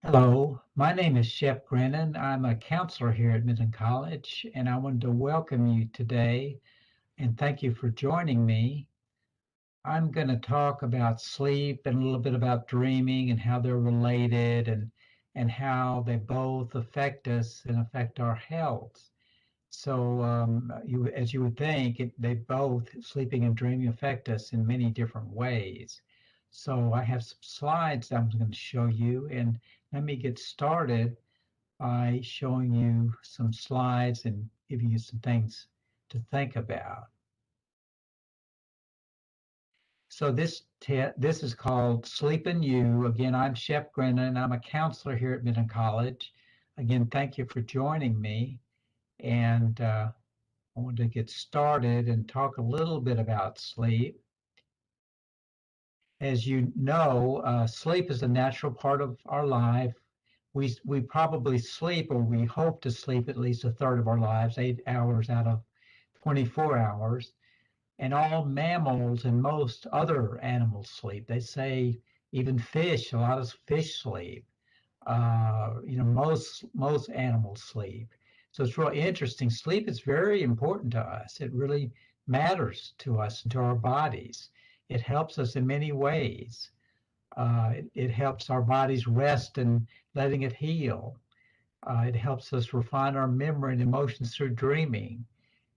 Hello, my name is Shep Grennan. I'm a counselor here at Midland College, and I wanted to welcome you today and thank you for joining me. I'm going to talk about sleep and a little bit about dreaming and how they're related and how they both affect us and affect our health. As you would think, they both, sleeping and dreaming, affect us in many different ways. So, I have some slides I'm going to show you, and let me get started by showing you some slides and giving you some things to think about. So this is called Sleep and You. Again, I'm Shep Grennan. I'm a counselor here at Midland College. Again, thank you for joining me. And I want to get started and talk a little bit about sleep. As you know, sleep is a natural part of our life. We probably sleep, or we hope to sleep, at least a third of our lives, 8 hours out of 24 hours. And all mammals and most other animals sleep. They say even fish, a lot of fish sleep. Most animals sleep. So it's really interesting. Sleep is very important to us. It really matters to us and to our bodies. It helps us in many ways. It helps our bodies rest and letting it heal. It helps us refine our memory and emotions through dreaming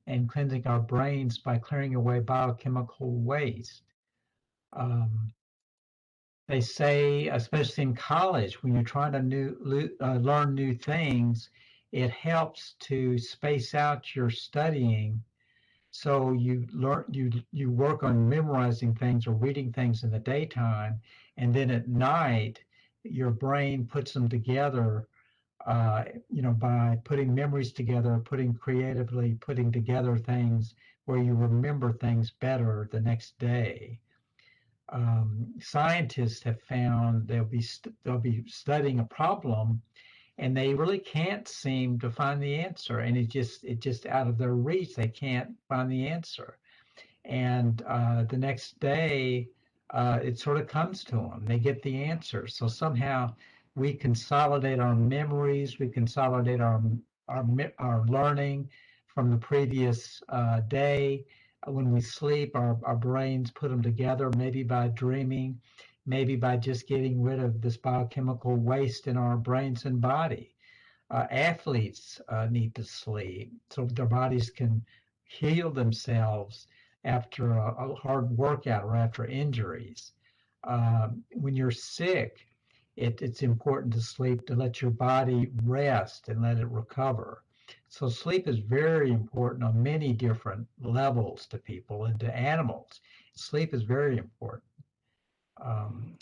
and cleansing our brains by clearing away biochemical waste. Um, they say, especially in college, when you're trying to learn new things, it helps to space out your studying. So you work on memorizing things or reading things in the daytime, and then at night, your brain puts them together. By putting memories together, putting together things where you remember things better the next day. Scientists have found they'll be studying a problem, and they really can't seem to find the answer, and it just out of their reach. They can't find the answer, and the next day, it sort of comes to them. They get the answer. So somehow we consolidate our memories, we consolidate our learning from the previous day. When we sleep, our brains put them together, maybe by dreaming, maybe by just getting rid of this biochemical waste in our brains and body. Athletes need to sleep so their bodies can heal themselves after a hard workout or after injuries. When you're sick, it's important to sleep to let your body rest and let it recover. So sleep is very important on many different levels to people and to animals. Sleep is very important. Um,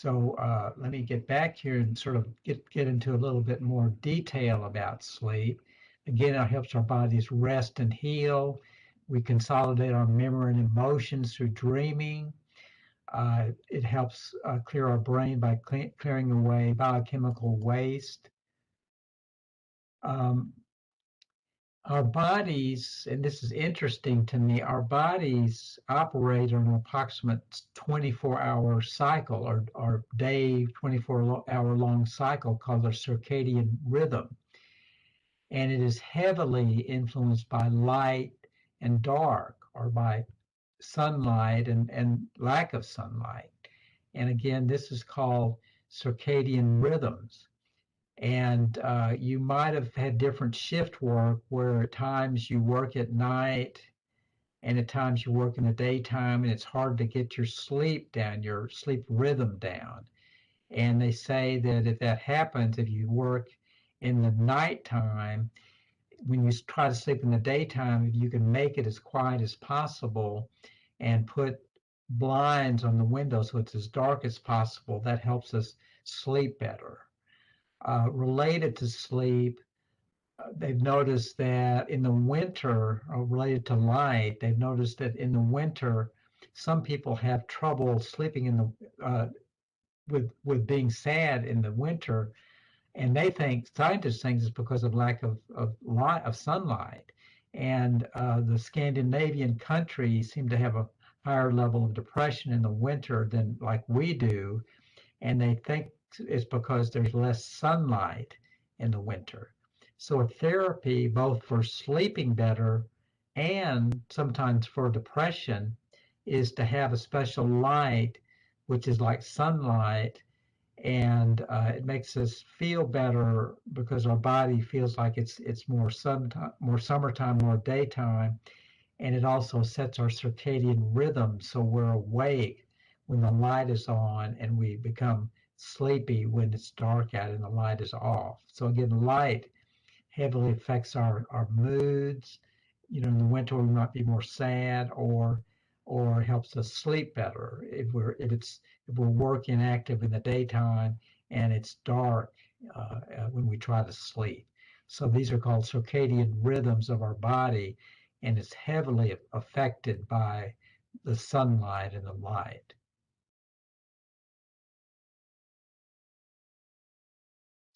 Let me get back here and sort of get into a little bit more detail about sleep. Again, it helps our bodies rest and heal. We consolidate our memory and emotions through dreaming. It helps clear our brain by clearing away biochemical waste. Um, our bodies, and this is interesting to me, our bodies operate on an approximate 24-hour cycle or day, 24-hour long cycle called the circadian rhythm. And it is heavily influenced by light and dark, or by sunlight and lack of sunlight. And again, this is called circadian rhythms. And you might have had different shift work where at times you work at night and at times you work in the daytime, and it's hard to get your sleep down, your sleep rhythm down. And they say that if that happens, if you work in the nighttime, when you try to sleep in the daytime, if you can make it as quiet as possible and put blinds on the window so it's as dark as possible, that helps us sleep better. Related to sleep, they've noticed that in the winter, related to light, they've noticed that in the winter, some people have trouble sleeping in the with being sad in the winter, and scientists think it's because of lack of light of sunlight. And the Scandinavian countries seem to have a higher level of depression in the winter than like we do, and they think is because there's less sunlight in the winter. So a therapy, both for sleeping better and sometimes for depression, is to have a special light, which is like sunlight, and it makes us feel better because our body feels like it's more more summertime, more daytime, and it also sets our circadian rhythm so we're awake when the light is on and we become sleepy when it's dark out and the light is off. So again, light heavily affects our moods. You know, in the winter we might be more sad, or helps us sleep better if we're working active in the daytime and it's dark when we try to sleep. So these are called circadian rhythms of our body, and it's heavily affected by the sunlight and the light.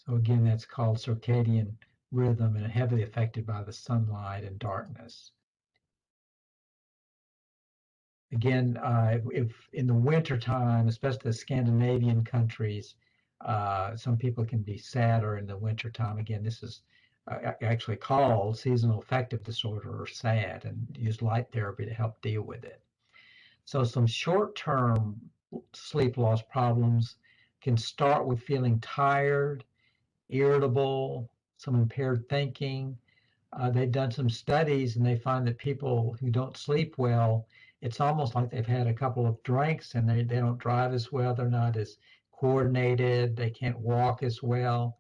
So again, that's called circadian rhythm and heavily affected by the sunlight and darkness. Again, if in the winter time, especially the Scandinavian countries, some people can be sadder in the winter time. Again, this is actually called seasonal affective disorder or SAD, and use light therapy to help deal with it. So some short-term sleep loss problems can start with feeling tired, irritable, some impaired thinking. They've done some studies and they find that people who don't sleep well, it's almost like they've had a couple of drinks and they don't drive as well. They're not as coordinated. They can't walk as well.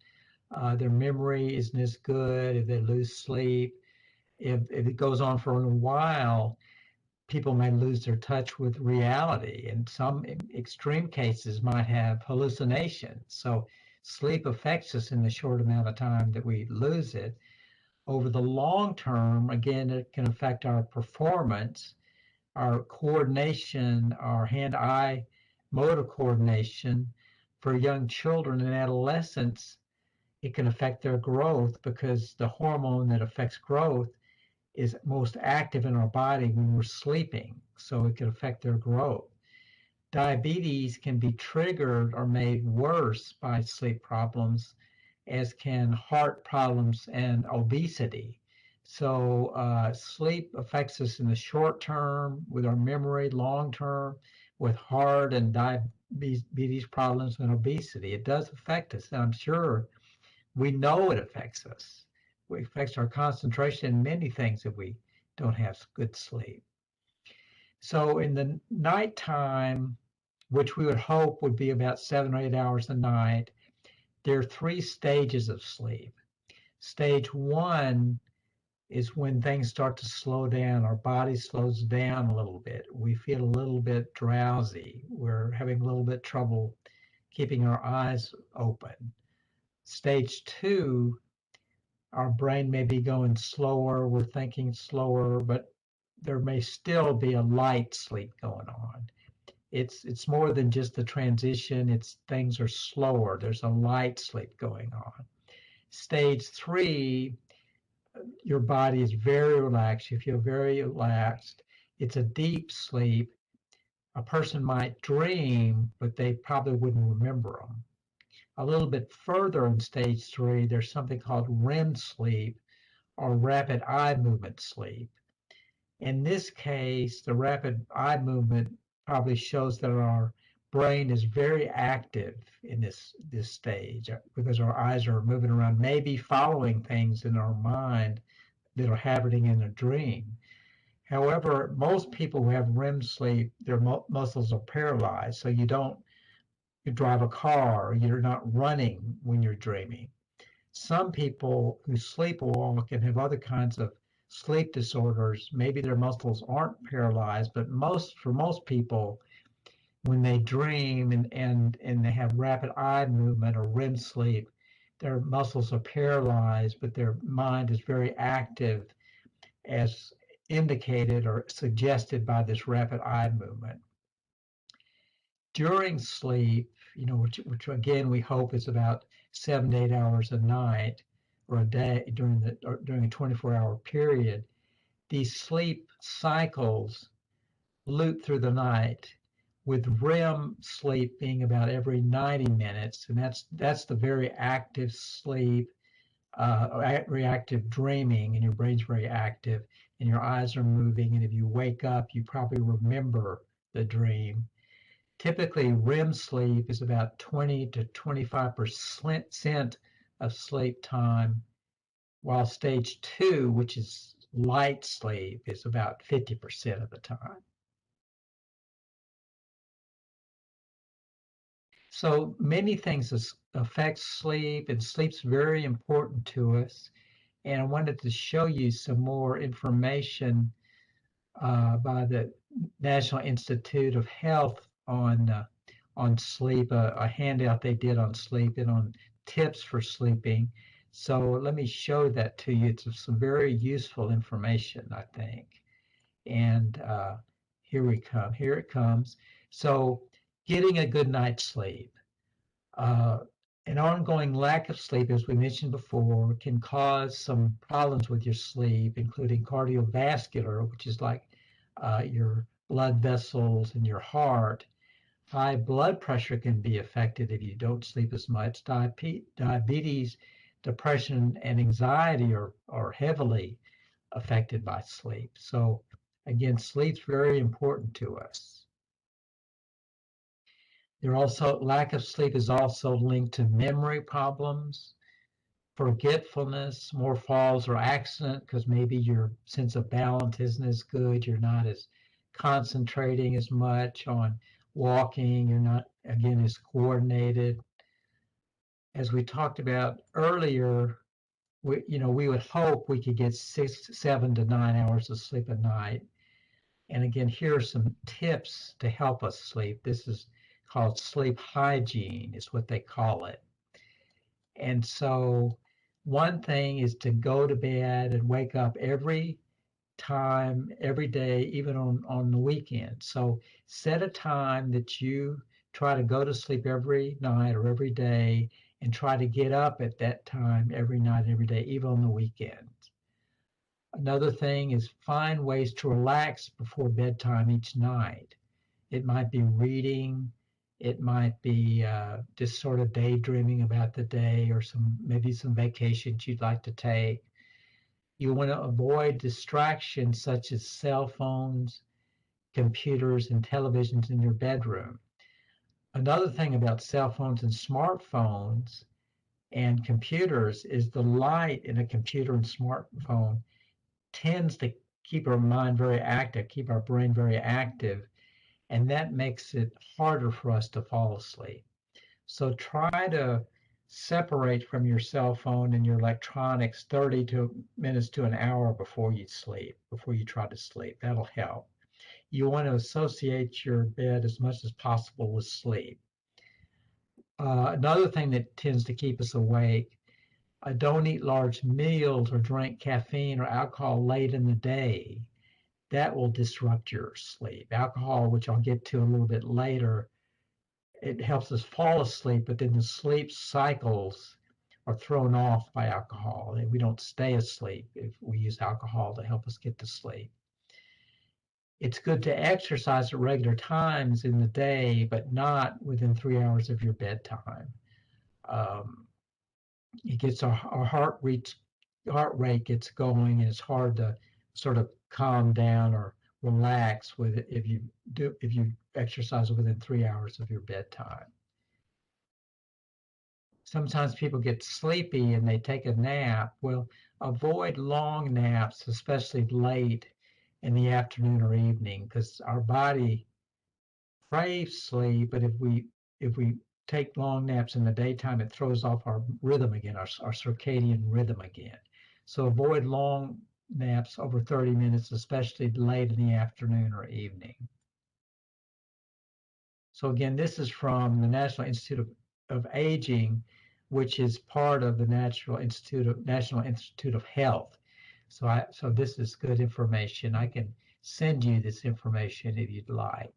Their memory isn't as good if they lose sleep. If it goes on for a while, people may lose their touch with reality, and some extreme cases might have hallucinations. So sleep affects us in the short amount of time that we lose it. Over the long term, again, it can affect our performance, our coordination, our hand-eye motor coordination. For young children and adolescents, it can affect their growth because the hormone that affects growth is most active in our body when we're sleeping. So it can affect their growth. Diabetes can be triggered or made worse by sleep problems, as can heart problems and obesity. So sleep affects us in the short term with our memory, long term with heart and diabetes problems and obesity. It does affect us, and I'm sure we know it affects us. It affects our concentration and many things if we don't have good sleep. So in the nighttime, which we would hope would be about 7 or 8 hours a night, there are three stages of sleep. Stage one is when things start to slow down. Our body slows down a little bit. We feel a little bit drowsy. We're having a little bit trouble keeping our eyes open. Stage two, our brain may be going slower. We're thinking slower, but there may still be a light sleep going on. It's more than just the transition. It's things are slower. There's a light sleep going on. Stage three, your body is very relaxed. You feel very relaxed. It's a deep sleep. A person might dream, but they probably wouldn't remember them. A little bit further in stage three, there's something called REM sleep, or rapid eye movement sleep. In this case, the rapid eye movement probably shows that our brain is very active in this stage because our eyes are moving around, maybe following things in our mind that are happening in a dream. However, most people who have REM sleep, their muscles are paralyzed, so you drive a car, or you're not running when you're dreaming. Some people who sleepwalk and have other kinds of sleep disorders, maybe their muscles aren't paralyzed, but for most people, when they dream and they have rapid eye movement or REM sleep, their muscles are paralyzed, but their mind is very active, as indicated or suggested by this rapid eye movement. During sleep, which again we hope is about 7 to 8 hours a night or a day during a 24-hour period, these sleep cycles loop through the night. with REM sleep being about every 90 minutes, and that's the very active sleep, reactive dreaming, and your brain's very active, and your eyes are moving, and if you wake up, you probably remember the dream. Typically, REM sleep is about 20 to 25% of sleep time, while stage two, which is light sleep, is about 50% of the time. So many things affect sleep, and sleep's very important to us. And I wanted to show you some more information by the National Institute of Health on sleep, a handout they did on sleep and on tips for sleeping. So let me show that to you. It's some very useful information, I think. And here we come. Here it comes. So getting a good night's sleep. Uh, an ongoing lack of sleep, as we mentioned before, can cause some problems with your sleep, including cardiovascular, which is like your blood vessels and your heart. High blood pressure can be affected if you don't sleep as much. Diabetes, depression, and anxiety are heavily affected by sleep. So, again, sleep's very important to us. There also lack of sleep is also linked to memory problems, forgetfulness, more falls or accident because maybe your sense of balance isn't as good. You're not as concentrating as much on walking. You're not, again, as coordinated. As we talked about earlier, we would hope we could get 7 to 9 hours of sleep a night. And again, here are some tips to help us sleep. This is called sleep hygiene, is what they call it. And so one thing is to go to bed and wake up every time, every day, even on the weekend. So set a time that you try to go to sleep every night or every day and try to get up at that time every night, every day, even on the weekends. Another thing is find ways to relax before bedtime each night. It might be reading, it might be just sort of daydreaming about the day or maybe some vacations you'd like to take. You want to avoid distractions such as cell phones, computers, and televisions in your bedroom. Another thing about cell phones and smartphones and computers is the light in a computer and smartphone tends to keep our mind very active, keep our brain very active, and that makes it harder for us to fall asleep. So try to separate from your cell phone and your electronics 30 minutes to an hour before you sleep, before you try to sleep. That'll help. You want to associate your bed as much as possible with sleep. Another thing that tends to keep us awake, don't eat large meals or drink caffeine or alcohol late in the day. That will disrupt your sleep. Alcohol, which I'll get to a little bit later, it helps us fall asleep, but then the sleep cycles are thrown off by alcohol. And we don't stay asleep if we use alcohol to help us get to sleep. It's good to exercise at regular times in the day, but not within 3 hours of your bedtime. It gets our heart rate gets going, and it's hard to sort of calm down or relax with it if you exercise within 3 hours of your bedtime. Sometimes people get sleepy and they take a nap. Well, avoid long naps, especially late in the afternoon or evening, because our body craves sleep, but if we take long naps in the daytime, it throws off our rhythm again, our circadian rhythm again. So avoid long naps over 30 minutes, especially late in the afternoon or evening. So again, this is from the National Institute of Aging, which is part of the National Institute of Health. So this is good information. I can send you this information if you'd like.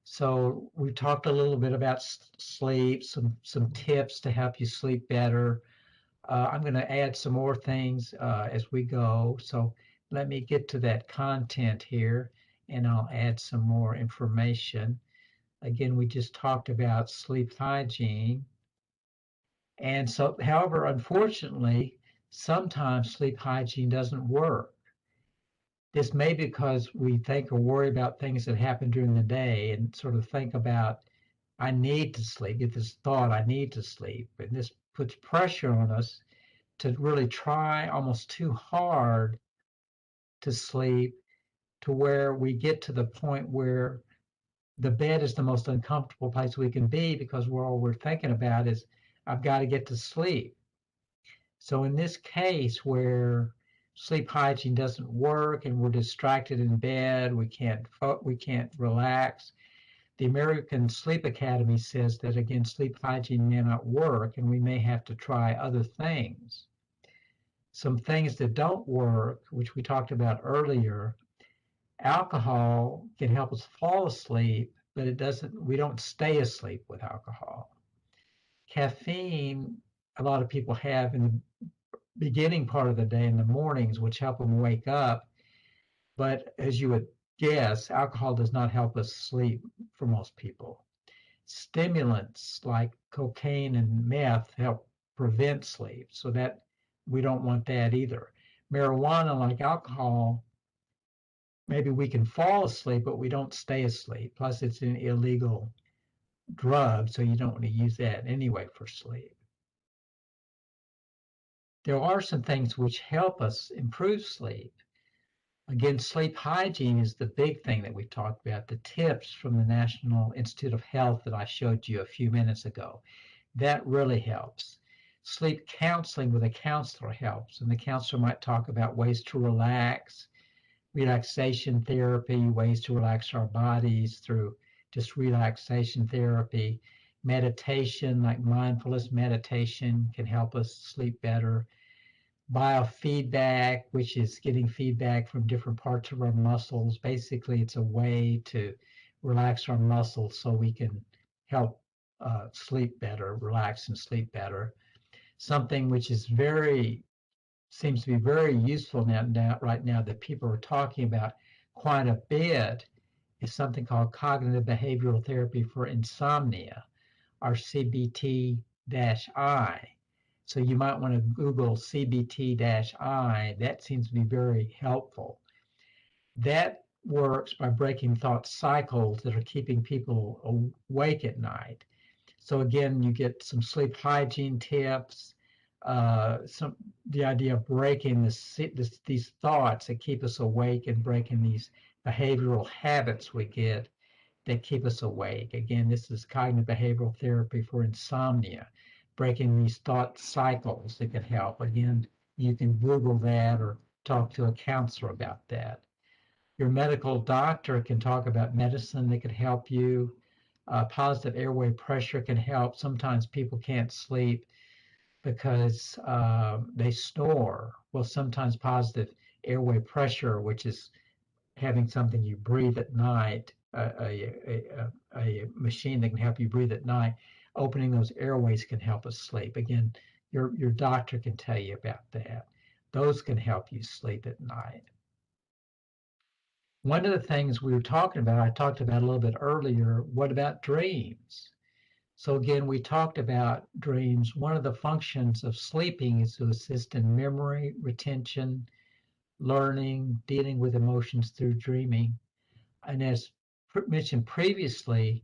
So we talked a little bit about sleep, some tips to help you sleep better. I'm going to add some more things as we go. So let me get to that content here, and I'll add some more information. Again, we just talked about sleep hygiene. And so, however, unfortunately, sometimes sleep hygiene doesn't work. This may be because we think or worry about things that happen during the day and sort of think about, I need to sleep, get this thought, I need to sleep. And this puts pressure on us to really try almost too hard to sleep to where we get to the point where the bed is the most uncomfortable place we can be because all we're thinking about is, I've got to get to sleep. So in this case where sleep hygiene doesn't work and we're distracted in bed, we can't relax. The American Sleep Academy says that again, sleep hygiene may not work and we may have to try other things. Some things that don't work, which we talked about earlier, alcohol can help us fall asleep, but we don't stay asleep with alcohol. Caffeine, a lot of people have in the beginning part of the day in the mornings, which help them wake up. But as you would guess, alcohol does not help us sleep for most people. Stimulants like cocaine and meth help prevent sleep, so that we don't want that either. Marijuana, like alcohol, maybe we can fall asleep, but we don't stay asleep. Plus, it's an illegal drug, so you don't want to use that anyway for sleep. There are some things which help us improve sleep. Again, sleep hygiene is the big thing that we talked about, the tips from the National Institute of Health that I showed you a few minutes ago. That really helps. Sleep counseling with a counselor helps, and the counselor might talk about ways to relax, relaxation therapy, ways to relax our bodies through just relaxation therapy. Meditation, like mindfulness meditation, can help us sleep better. Biofeedback, which is getting feedback from different parts of our muscles. Basically, it's a way to relax our muscles so we can help sleep better, relax and sleep better. Something which is seems to be very useful right now that people are talking about quite a bit is something called cognitive behavioral therapy for insomnia, or CBT-I. So you might want to Google CBT-I. That seems to be very helpful. That works by breaking thought cycles that are keeping people awake at night. So again, you get some sleep hygiene tips, the idea of breaking these thoughts that keep us awake and breaking these behavioral habits we get that keep us awake. Again, this is cognitive behavioral therapy for insomnia, breaking these thought cycles that can help. Again, you can Google that or talk to a counselor about that. Your medical doctor can talk about medicine that could help you. Positive airway pressure can help. Sometimes people can't sleep because they snore. Well, sometimes positive airway pressure, which is having something you breathe at night, a machine that can help you breathe at night, opening those airways can help us sleep. Again, your doctor can tell you about that. Those can help you sleep at night. One of the things we were talking about, I talked about a little bit earlier, what about dreams? So again, we talked about dreams. One of the functions of sleeping is to assist in memory, retention, learning, dealing with emotions through dreaming. And as mentioned previously,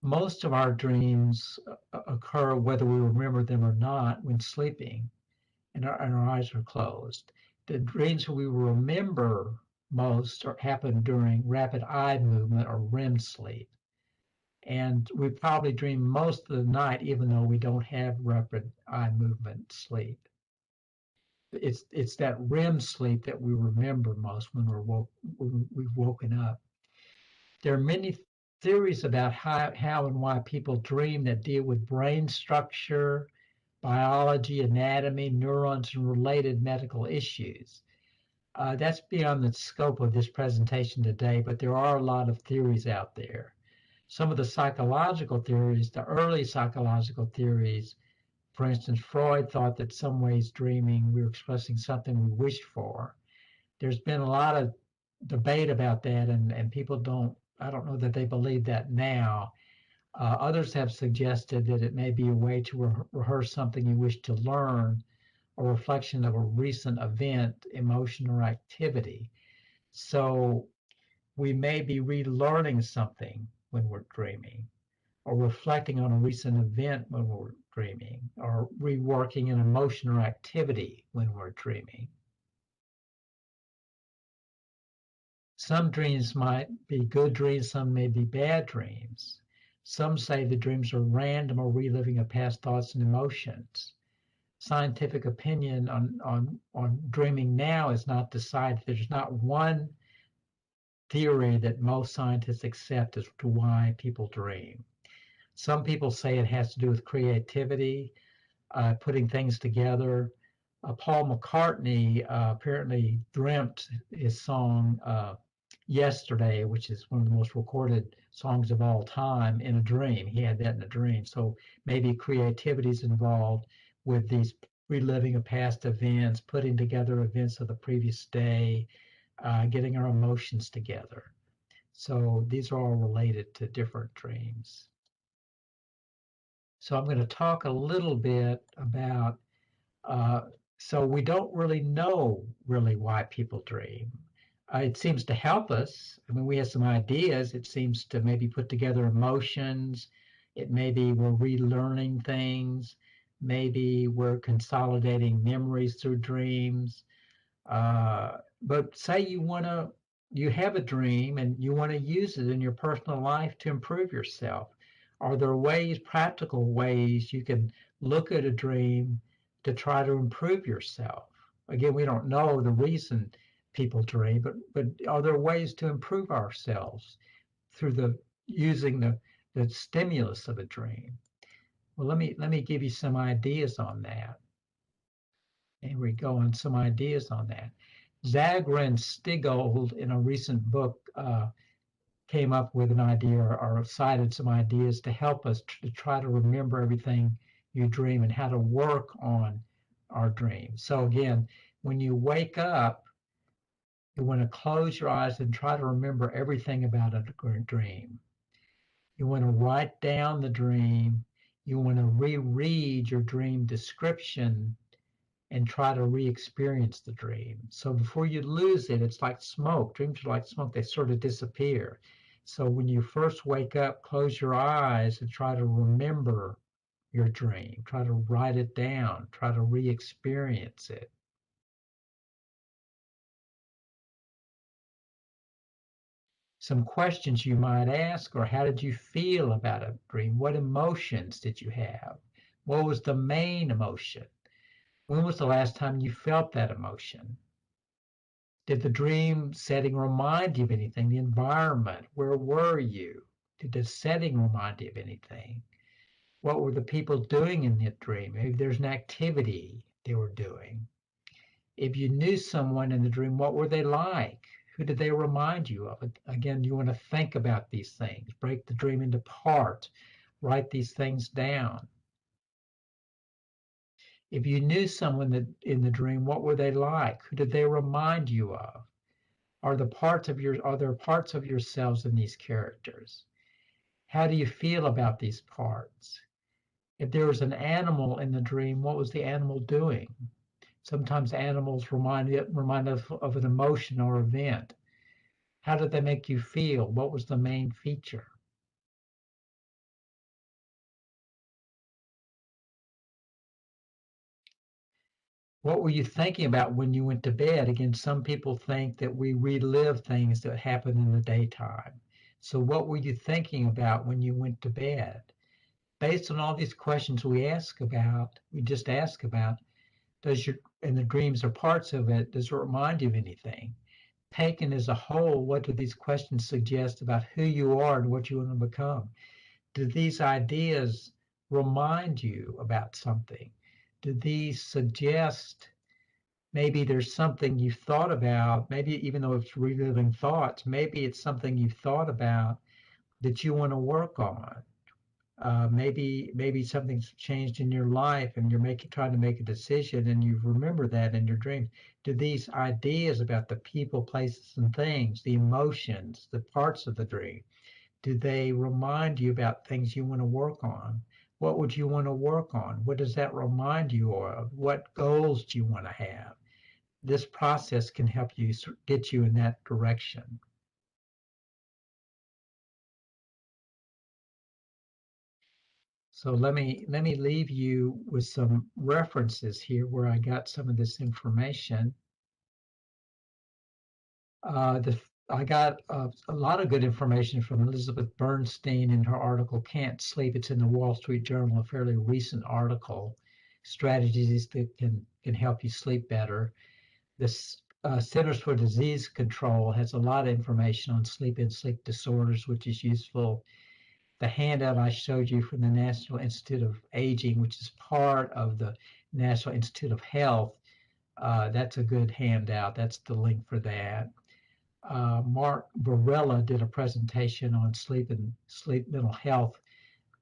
most of our dreams occur whether we remember them or not when sleeping and our eyes are closed. The dreams we remember most happen during rapid eye movement or REM sleep. And we probably dream most of the night, even though we don't have rapid eye movement sleep. It's that REM sleep that we remember most when we've woken up. There are many theories about how and why people dream that deal with brain structure, biology, anatomy, neurons, and related medical issues. That's beyond the scope of this presentation today, but there are a lot of theories out there. Some of the psychological theories, the early psychological theories, for instance, Freud thought that some ways dreaming, we were expressing something we wished for. There's been a lot of debate about that, and people don't I don't know that they believe that now. Others have suggested that it may be a way to rehearse something you wish to learn, a reflection of a recent event, emotion, or activity. So we may be relearning something when we're dreaming, or reflecting on a recent event when we're dreaming, or reworking an emotion or activity when we're dreaming. Some dreams might be good dreams, some may be bad dreams. Some say the dreams are random or reliving of past thoughts and emotions. Scientific opinion on dreaming now is not decided. There's not one theory that most scientists accept as to why people dream. Some people say it has to do with creativity, putting things together. Paul McCartney apparently dreamt his song Yesterday, which is one of the most recorded songs of all time, in a dream. He had that in a dream. So maybe creativity is involved with these reliving of past events, putting together events of the previous day, getting our emotions together. So these are all related to different dreams. So I'm going to talk a little bit about, uh, so we don't really know really why people dream. It seems to help us. I mean, we have some ideas. It seems to maybe put together emotions. It maybe we're relearning things. Maybe we're consolidating memories through dreams. But say you have a dream and you want to use it in your personal life to improve yourself. Are there ways, practical ways, you can look at a dream to try to improve yourself? Again, we don't know the reason people dream, but are there ways to improve ourselves through the using the stimulus of a dream? Well, let me give you some ideas on that. Here we go on some ideas on that. Zagran Stigold, in a recent book, came up with an idea or cited some ideas to help us to try to remember everything you dream and how to work on our dreams. So again, when you wake up, you want to close your eyes and try to remember everything about a dream. You want to write down the dream. You want to reread your dream description and try to re-experience the dream. So before you lose it, it's like smoke. Dreams are like smoke. They sort of disappear. So when you first wake up, close your eyes and try to remember your dream. Try to write it down. Try to re-experience it. Some questions you might ask are, how did you feel about a dream? What emotions did you have? What was the main emotion? When was the last time you felt that emotion? Did the dream setting remind you of anything? The environment? Where were you? Did the setting remind you of anything? What were the people doing in that dream? Maybe there's an activity they were doing. If you knew someone in the dream, what were they like? Who did they remind you of? Again, you want to think about these things, break the dream into parts, write these things down. If you knew someone that in the dream, what were they like? Who did they remind you of? Are there parts of yourselves in these characters? How do you feel about these parts? If there was an animal in the dream, what was the animal doing? Sometimes animals remind us of an emotion or event. How did they make you feel? What was the main feature? What were you thinking about when you went to bed? Again, some people think that we relive things that happened in the daytime. So what were you thinking about when you went to bed? Based on all these questions we just ask about, and the dreams are parts of it, does it remind you of anything? Taken as a whole, what do these questions suggest about who you are and what you want to become? Do these ideas remind you about something? Do these suggest maybe there's something you've thought about, maybe even though it's reliving thoughts, maybe it's something you've thought about that you want to work on? Maybe something's changed in your life and you're trying to make a decision and you remember that in your dreams. Do these ideas about the people, places, and things, the emotions, the parts of the dream, do they remind you about things you want to work on? What would you want to work on? What does that remind you of? What goals do you want to have? This process can help you get you in that direction. So let me leave you with some references here where I got some of this information. The I got a lot of good information from Elizabeth Bernstein in her article "Can't Sleep." It's in the Wall Street Journal, a fairly recent article. Strategies that can help you sleep better. This Centers for Disease Control has a lot of information on sleep and sleep disorders, which is useful. The handout I showed you from the National Institute of Aging, which is part of the National Institute of Health, that's a good handout. That's the link for that. Mark Varela did a presentation on sleep and sleep mental health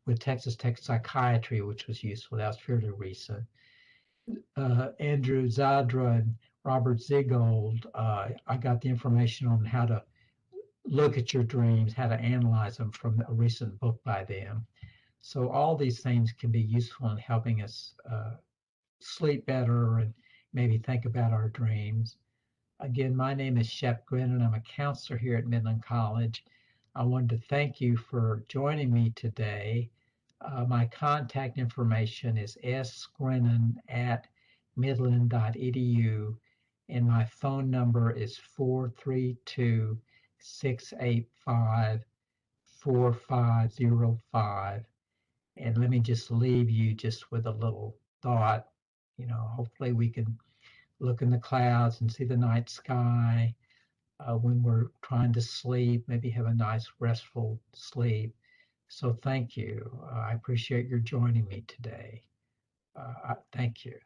with Texas Tech Psychiatry, which was useful. That was fairly recent. Andrew Zadra and Robert Ziegold, I got the information on how to look at your dreams, how to analyze them from a recent book by them. So all these things can be useful in helping us sleep better and maybe think about our dreams. Again, my name is Shep Grin, and I'm a counselor here at Midland College. I wanted to thank you for joining me today. My contact information is sgrennan at midland.edu, and my phone number is 432-685-4505. And let me just leave you just with a little thought. Hopefully we can look in the clouds and see the night sky when we're trying to sleep, maybe have a nice restful sleep. So thank you. I appreciate your joining me today. Thank you.